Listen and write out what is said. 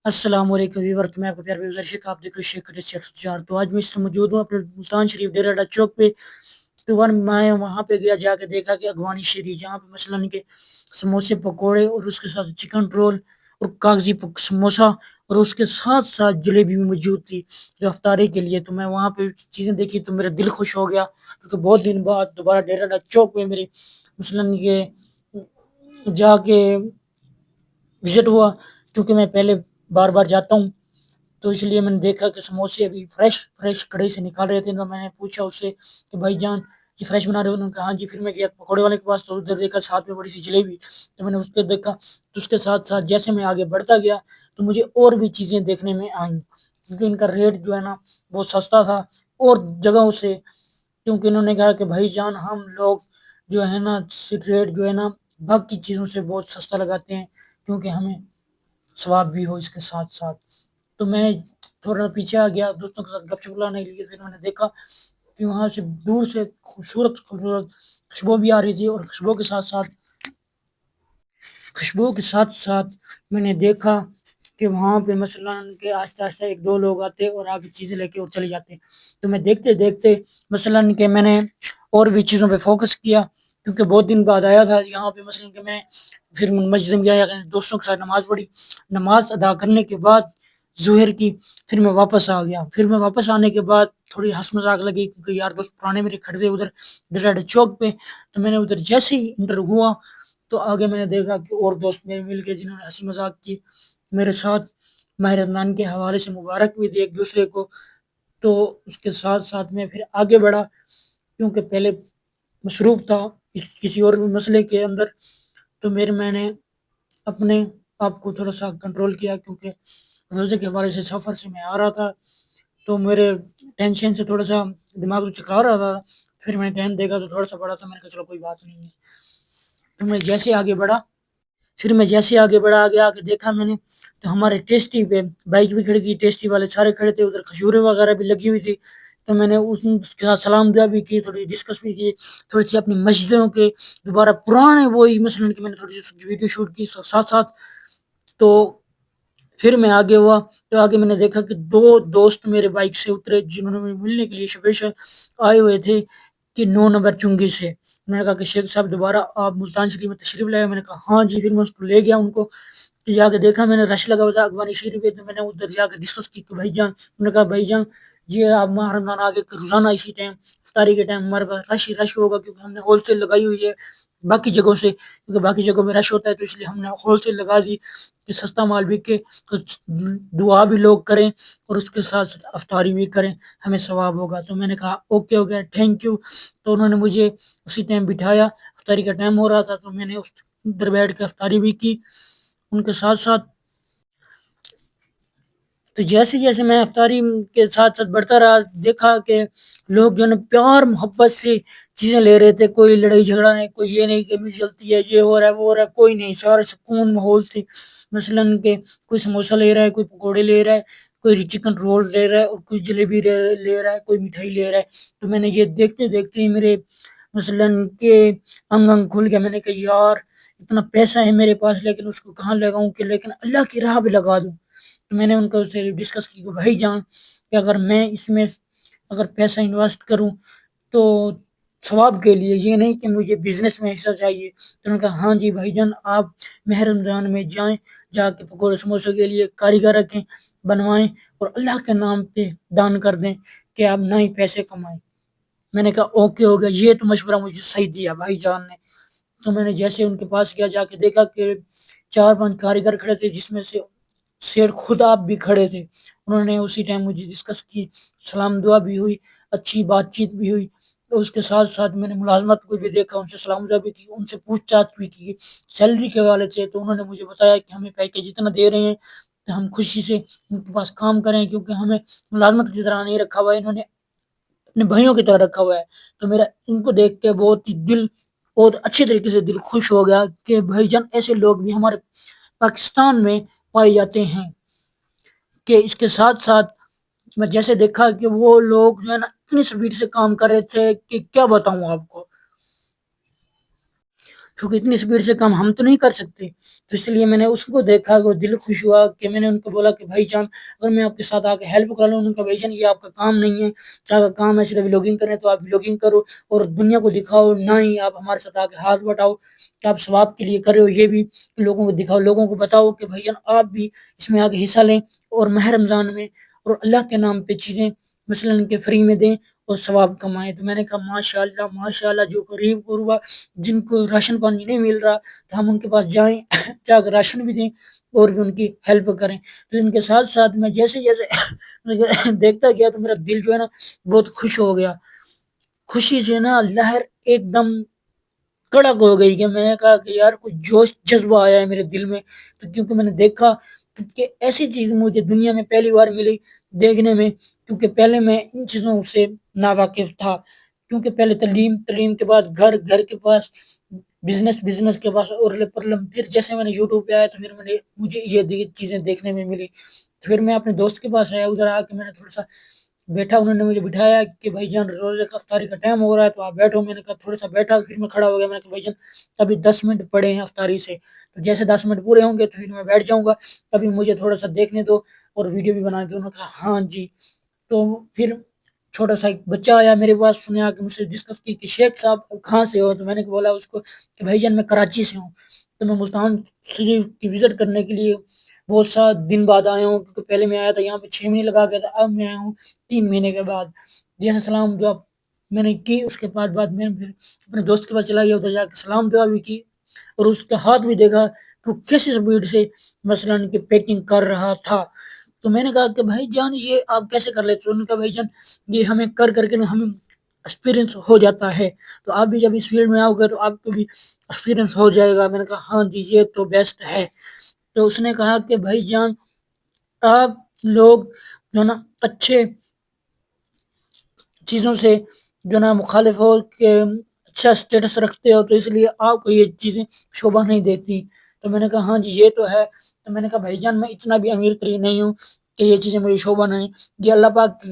السلام علیکم ویور، تو میں آپ کو پیار گزارش ہے کہ آپ دیکھ رہے شیخ چار. تو آج میں اس میں موجود ہوں اپنے ملتان شریف ڈیرہ ڈالا چوک پہ. تو میں وہاں پہ گیا، جا کے دیکھا کہ اغوانی شیری جہاں پہ مثلاً کہ سموسے پکوڑے اور اس کے ساتھ چکن رول اور کاغذی سموسا اور اس کے ساتھ ساتھ جلیبی بھی موجود تھی جو افطاری کے لیے. تو میں وہاں پہ چیزیں دیکھی تو میرا دل خوش ہو گیا، کیونکہ بہت دن بعد دوبارہ ڈیرہ ڈالا چوک پہ میرے مثلاً کہ جا کے وزٹ ہوا، کیونکہ میں پہلے بار بار جاتا ہوں. تو اس لیے میں نے دیکھا کہ سموسے ابھی فریش کڑھائی سے نکال رہے تھے. تو میں نے پوچھا اس سے کہ بھائی جان یہ فریش بنا رہے ہو؟ انہوں نے کہا ہاں جی. پھر میں گیا پکوڑے والے کے پاس، تو ادھر دیکھا ساتھ میں بڑی سی جلیبی. تو میں نے اس پہ دیکھا. تو اس کے ساتھ ساتھ جیسے میں آگے بڑھتا گیا تو مجھے اور بھی چیزیں دیکھنے میں آئیں، کیونکہ ان کا ریٹ جو ہے نا بہت سستا تھا اور جگہوں سے. کیونکہ انہوں نے کہا کہ بھائی جان ہم لوگ جو ہے نا ریٹ جو ہے نا باقی چیزوں سے بہت سستا لگاتے ہیں، کیونکہ ہمیں ثواب بھی ہو اس کے ساتھ ساتھ. تو میں تھوڑا پیچھے آ گیا دوستوں کے ساتھ گپ شپ لانے کے لیے. پھر میں نے دیکھا کہ وہاں سے دور سے خوبصورت خوشبو بھی آ رہی تھی، اور خوشبو کے ساتھ ساتھ میں نے دیکھا کہ وہاں پہ مثلاً کہ آہستہ آہستہ ایک دو لوگ آتے اور آگے چیزیں لے کے اور چلے جاتے. تو میں دیکھتے دیکھتے مثلاً کہ میں نے اور بھی چیزوں پہ فوکس کیا، کیونکہ بہت دن بعد آیا تھا یہاں پہ. مثلاً کہ میں پھر مسجد میں گیا، دوستوں کے ساتھ نماز پڑھی. نماز ادا کرنے کے بعد ظہر کی پھر میں واپس آ گیا. پھر میں واپس آنے کے بعد تھوڑی ہنس مذاق لگی، کیونکہ یار دوست پرانے میرے کھڑے تھے ادھر ڈیرہ ڈالا چوک پہ. تو میں نے ادھر جیسے ہی انٹر ہوا تو آگے میں نے دیکھا کہ اور دوست میرے مل کے جنہوں نے ہنسی مذاق کی میرے ساتھ، ماہ رمضان کے حوالے سے مبارک بھی دی ایک دوسرے کو. تو اس کے ساتھ ساتھ میں پھر آگے بڑھا، کیونکہ پہلے مصروف تھا کسی اور مسئلے کے اندر. تو میں نے اپنے آپ کو تھوڑا سا کنٹرول کیا، کیونکہ روزے کے حوالے سے سفر سے میں آ رہا تھا، تو میرے ٹینشن سے تھوڑا سا دماغ چکرا رہا تھا. پھر میں نے ٹائم دیکھا تو تھوڑا سا بڑا تھا. میں نے کہا چلو کوئی بات نہیں ہے. تو میں جیسے آگے بڑھا آگے آ کے دیکھا میں نے تو ہمارے ٹیسٹی پہ بائک بھی کھڑی تھی، ٹیسٹی والے سارے کھڑے تھے. ادھر کھجوریں وغیرہ بھی لگی ہوئی تھی. تو میں نے اس کے ساتھ سلام دعا بھی کی، تھوڑی ڈسکس بھی کی، تھوڑی سی اپنی مسجدوں کے دوبارہ پرانے وہی مثلاً کہ میں نے تھوڑی سی ویڈیو شوٹ کی ساتھ ساتھ. تو پھر میں آگے ہوا تو آگے میں نے دیکھا کہ دو دوست میرے بائک سے اترے، جنہوں نے مجھے ملنے کے لیے اسپیشل آئے ہوئے تھے کہ 9 نمبر چنگی سے. میں نے کہا کہ شیخ صاحب دوبارہ آپ ملتان شریف میں تشریف لائے؟ میں نے کہا ہاں جی. پھر میں اس کو لے گیا ان کو. جا کے دیکھا میں نے رش لگا ہوا تھا اغوانی شریف پہ. تو میں نے ادھر جا کے ڈسکس کی کہ بھائی جان، انہوں نے کہا بھائی جان جی آپ ماہ رمضان آگے روزانہ اسی ٹائم افطاری کے ٹائم ہمارے پاس رش ہی رش ہوگا، کیونکہ ہم نے ہول سیل لگائی ہوئی ہے باقی جگہوں سے، کیونکہ باقی جگہوں میں رش ہوتا ہے. تو اس لیے ہم نے ہول سیل لگا دی کہ سستا مال بکے، تو دعا بھی لوگ کریں اور اس کے ساتھ ساتھ افطاری بھی کریں، ہمیں ثواب ہوگا. تو میں نے کہا اوکے ہو گیا، تھینک یو. تو انہوں نے مجھے اسی ٹائم بٹھایا. افطاری کا ٹائم ہو رہا تھا تو میں نے اس ادھر بیٹھ کے افطاری بھی کی ان کے ساتھ ساتھ. تو جیسے جیسے میں افطاری کے ساتھ ساتھ بڑھتا رہا، دیکھا کہ لوگ جو ہے پیار محبت سے چیزیں لے رہے تھے. کوئی لڑائی جھگڑا نہیں، کوئی یہ نہیں کہ مجھے جلتی ہے، یہ ہو رہا ہے وہ ہو رہا ہے، کوئی نہیں. سارے سکون ماحول تھی. مثلاً کہ کوئی سموسہ لے رہا ہے، کوئی پکوڑے لے رہا ہے، کوئی چکن رول لے رہا ہے، اور کوئی جلیبی لے رہا ہے، کوئی مٹھائی لے رہا ہے. تو میں نے یہ دیکھتے دیکھتے ہی میرے مثلاً کہ انگ کھل گیا. میں نے کہا یار اتنا پیسہ ہے میرے پاس، لیکن اس کو کہاں لگاؤں کہ لیکن اللہ کی راہ پہ لگا دوں. تو میں نے ان کو سے ڈسکس کی کہ بھائی جان کہ اگر میں اس میں اگر پیسہ انویسٹ کروں تو ثواب کے لیے، یہ نہیں کہ مجھے بزنس میں حصہ چاہیے. تو انہوں نے کہا ہاں جی بھائی جان آپ ماہ رمضان میں جائیں، جا کے پکوڑے سموسے کے لیے کاریگر رکھیں، بنوائیں اور اللہ کے نام پہ دان کر دیں کہ آپ نہ ہی پیسے کمائیں. میں نے کہا اوکے ہو گیا. یہ تو مشورہ مجھے صحیح دیا بھائی جان نے. تو میں نے جیسے ان کے پاس گیا، جا کے دیکھا کہ 4 5 کاریگر کھڑے تھے، جس میں سے شیر خود آپ بھی کھڑے تھے. انہوں نے اسی ٹائم مجھے ڈسکس کی، سلام دعا بھی ہوئی، اچھی بات چیت بھی ہوئی. تو اس کے ساتھ ساتھ میں نے ملازمت کو بھی دیکھا، ان سے سلام دعا بھی کی، ان سے پوچھ تاچھ بھی کی سیلری کے حوالے سے. تو انہوں نے مجھے بتایا کہ ہمیں پیکیج اتنا دے رہے ہیں کہ ہم خوشی سے ان کے پاس کام کریں، کیونکہ ہمیں ملازمت کی طرح نہیں رکھا ہوا ہے، انہوں نے اپنے بھائیوں کی طرح رکھا ہوا ہے. تو میرا ان کو دیکھ کے بہت ہی دل بہت اچھی طریقے سے دل خوش ہو گیا کہ بھائی جان ایسے لوگ بھی ہمارے پاکستان میں پائے جاتے ہیں. کہ اس کے ساتھ ساتھ میں جیسے دیکھا کہ وہ لوگ جو ہے نا اتنی سپیڈ سے کام کر رہے تھے کہ کیا بتاؤں آپ کو. کیونکہ اتنی اسپیڈ سے کام ہم تو نہیں کر سکتے. تو اس لیے میں نے اس کو دیکھا، وہ دل خوش ہوا کہ میں نے ان کو بولا کہ بھائی جان اگر میں آپ کے ساتھ آ کے ہیلپ کر لوں. ان کا بھائی جان یہ آپ کا کام نہیں ہے، آپ کا کام ہے صرف ولاگنگ کریں تو آپ ولاگنگ کرو اور دنیا کو دکھاؤ، نہ ہی آپ ہمارے ساتھ آ کے ہاتھ بٹاؤ کہ آپ ثواب کے لیے کر رہے ہو. یہ بھی لوگوں کو دکھاؤ، لوگوں کو بتاؤ کہ بھائی جان آپ بھی اس میں آ کے حصہ لیں اور ماہ رمضان میں اور اللہ کے نام پہ چیزیں مثلاً کہ فری میں دیں اور ثواب کمائیں. تو میں نے کہا ماشاء اللہ جو غریب غربا جن کو راشن پانی نہیں مل رہا تو ہم ان کے پاس جائیں جا کر راشن بھی دیں اور بھی ان کی ہیلپ کریں. تو ان کے ساتھ ساتھ میں جیسے جیسے دیکھتا گیا تو میرا دل جو ہے نا بہت خوش ہو گیا. خوشی سے نا لہر ایک دم کڑک ہو گئی کہ میں نے کہا کہ یار کچھ جوش جذبہ آیا ہے میرے دل میں. تو کیونکہ میں نے دیکھا کہ ایسی چیز مجھے دنیا میں پہلی بار ملی دیکھنے میں، کیونکہ پہلے میں ان چیزوں سے ناواقف تھا. کیونکہ پہلے تعلیم کے بعد گھر کے پاس بزنس کے پاس اور پرلم. پھر جیسے میں نے یوٹیوب پہ آیا تو پھر مجھے یہ چیزیں دیکھنے میں ملی. پھر میں اپنے دوست کے پاس آیا، ادھر آ کے میں نے تھوڑا سا بیٹھا، انہوں نے مجھے بٹھایا کہ بھائی جان روزے کا افطاری کا ٹائم ہو رہا ہے تو آپ بیٹھو. میں نے کہا تھوڑا سا بیٹھا، پھر میں کھڑا ہو گیا. میں نے کہا بھائی جان ابھی 10 منٹ پڑے ہیں افطاری سے، تو جیسے 10 منٹ پورے ہوں گے تو پھر میں بیٹھ جاؤں گا، ابھی مجھے تھوڑا سا دیکھنے دو اور ویڈیو بھی بنا کے. انہوں نے کہا ہاں جی. تو پھر چھوٹا سا ایک بچہ آیا میرے پاس، سنے آ کے مجھ سے ڈسکس کی کہ شیخ صاحب کہاں سے ہو. تو میں نے بولا اس کو کہ بھائی جان میں کراچی سے ہوں. تو میں ملتان شریف کی وزٹ کرنے کے لیے بہت سا دن بعد آیا ہوں، کیونکہ پہلے میں آیا تھا یہاں پہ 6 مہینے لگا گیا تھا، اب میں آیا ہوں 3 مہینے کے بعد. جیسے سلام دعا میں نے کی، اس کے بعد میں پھر اپنے دوست کے پاس چلا گیا، ادھر جا کے سلام دعا بھی کی اور اس کا ہاتھ بھی دیکھا کہ وہ کس اسپیڈ سے مثلاً کہ پیکنگ کر رہا تھا. تو میں نے کہا کہ بھائی جان یہ آپ کیسے کر لیتے؟ انہوں نے کہا بھائی جان یہ ہمیں کر کے ہمیں ایکسپیرئنس ہو جاتا ہے، تو آپ بھی جب اس فیلڈ میں آؤ گے تو آپ کو بھی ایکسپیرئنس ہو جائے گا. میں نے کہا ہاں جی یہ تو بیسٹ ہے. تو اس نے کہا کہ بھائی جان آپ لوگ جو نا اچھے چیزوں سے جو نا مخالف ہو کہ اچھا اسٹیٹس رکھتے ہو، تو اس لیے آپ کو یہ چیزیں شوبھا نہیں دیتی. تو میں نے کہا ہاں جی یہ تو ہے. تو میں نے کہا بھائی جان میں اتنا بھی امیر ترین نہیں ہوں کہ یہ چیزیں مجھے شوبھا نہیں. یہ اللہ پاک